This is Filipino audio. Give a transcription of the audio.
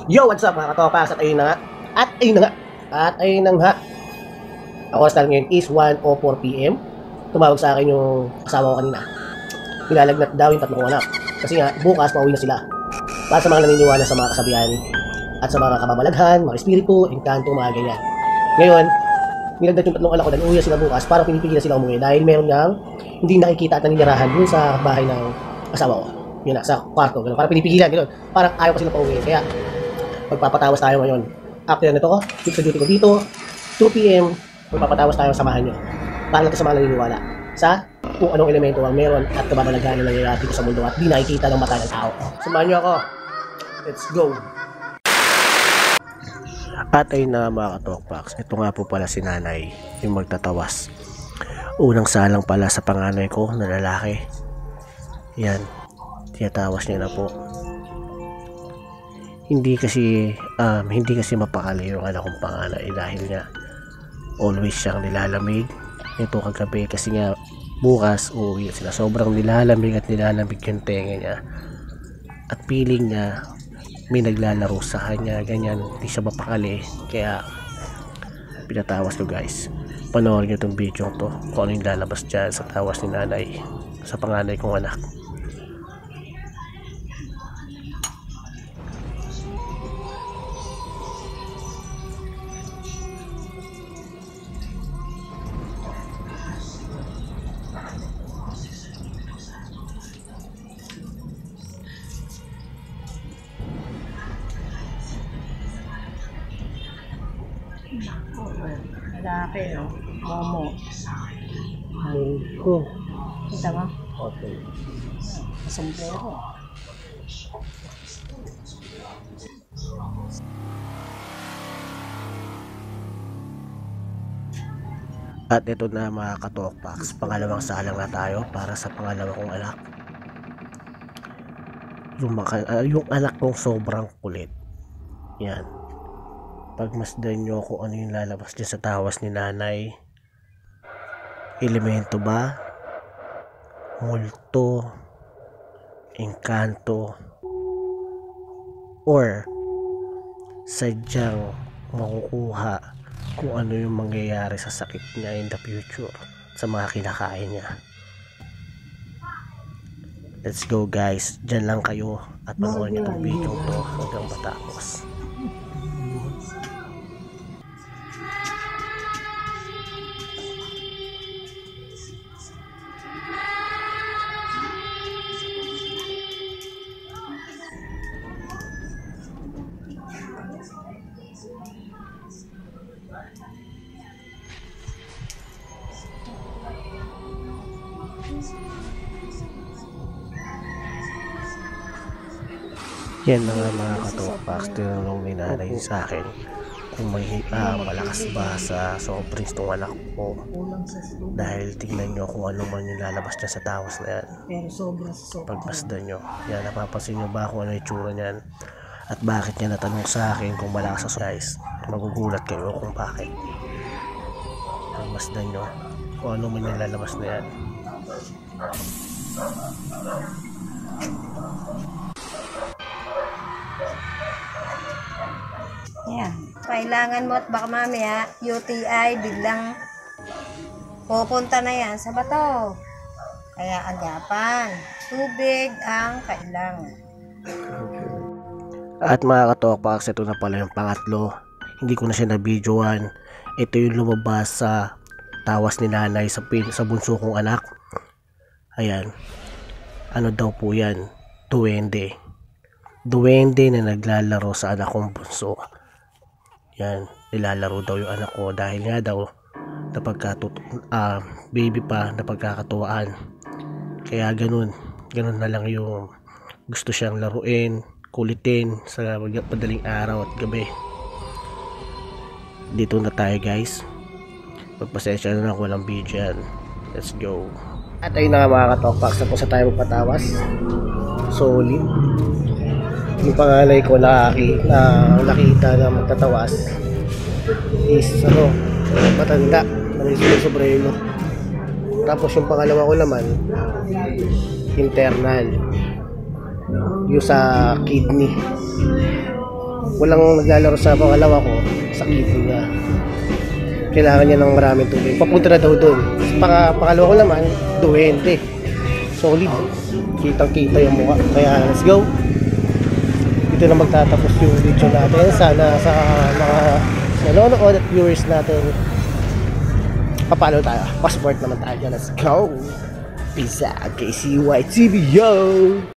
Yo, what's up mga katopas? At ayun na nga. At ayun na nga. Ako sa ngayon is 1:04 PM. Tumawag sa akin yung asawa ko kanina. Nilalagnat daw yung tatlong anak. Kasi nga, bukas pauwi na sila. Para sa mga naniniwala sa mga kasabihan at sa mga kababalaghan, mga espiritu, engkanto, mga ganyan. Ngayon, nilagdat yung tatlong anak ko dahil uwi sila bukas. Parang pinipigilan sila umuwi dahil meron nang hindi nakikita at naninirahan dun sa bahay ng asawa ko. Yun na, sa kwarto. Ganun. Parang pinipigilan. Ganun. Parang ayaw pa sila pauwi. Kaya, magpapatawas tayo ngayon. After nito ko, keep sa duty ko dito, 2 PM, magpapatawas tayo, samahan nyo. Para natin sa mga naniniwala sa kung anong elemento ang meron at kababalaghan na nangyayari dito sa mundo at di nakikita ng mata ng tao. Samahan nyo ako. Let's go! At ayun na mga ka-talkbox, ito nga po pala si nanay, yung magtatawas. Unang salang pala sa panganay ko na lalaki. Yan, tinatawas niya na po. Hindi kasi mapakali yung anak kong panganay dahil nga always siyang nilalamig ito kagabi kasi nga bukas uuwi sila. Sobrang nilalamig yung tenga niya at feeling niya may naglalaro sa kanya, ganyan, hindi siya mapakali. Kaya pinatawas ko guys. Panoorin niyo itong video to kung ano yung lalabas dyan sa tawas ni nanay sa panganay kong anak. Lalaki, no? Momo. Momo. Kita mo? Okay. Sombrero. At ito na mga ka-talkbox, pangalawang salang na tayo para sa pangalawa kong anak. Yung anak kong sobrang kulit. Yan. Pagmasdan nyo kung ano yung lalabas dyan sa tawas ni nanay. Elemento ba? Multo? Engkanto? Or sadyang makukuha kung ano yung mangyayari sa sakit niya in the future sa mga kinakain niya. Let's go guys, dyan lang kayo at panoorin niyo itong video to hanggang matapos. Yan na nga mga ka-talkbox, tinanong ni nanay sa akin kung may malakas ba sa sobrings tong anak ko. Dahil tingnan nyo kung ano man yung lalabas niya sa tawas na yan. Pero sobra. Pagmasdan nyo, yan, napapansin nyo ba kung ano yung tsura niyan? At bakit niya natanong sa akin kung malakas sa guys? Magugulat kayo kung bakit. Pagmasdan nyo kung ano man yung lalabas na yan. Yan. Kailangan mo at baka mamaya UTI biglang pupunta na yan sa bato. Kaya agapan. Tubig ang kailangan. At mga ka-talkbox, ito na pala yung pangatlo. Hindi ko na siya na-videoan. Ito yung lumabas sa tawas ni nanay sa bunso kong anak. Ayan. Ano daw po yan? Duwende. Duwende na naglalaro sa anak kong bunso. Yan, nilalaro daw yung anak ko dahil nga daw baby pa, napagkakatuwaan. Kaya ganun na lang yung gusto siyang laruin, kulitin sa madaling araw at gabi. Dito na tayo guys. Magpasensya na lang kung walang video yan. Let's go. At ayun na nga mga ka-talkbox, tapos na tayo magpatawas. Solid. Yung pangalay ko nakita na magtatawas is matanda na may sobrelo. Tapos yung pangalawa ko naman internal yung sa kidney. walang naglalaro sa pangalawa ko, sakitin niya. Kailangan niya ng maraming tubig. Papunta na daw doon. Pangalawa ko naman, duwende. Solid. Kitang-kita yung mukha. Kaya let's go. Dito na magtatapos yung video natin. Sana sa mga nanonood at viewers natin, papalo tayo. Passport naman tayo. Let's go. Peace out. KCY TV, yo!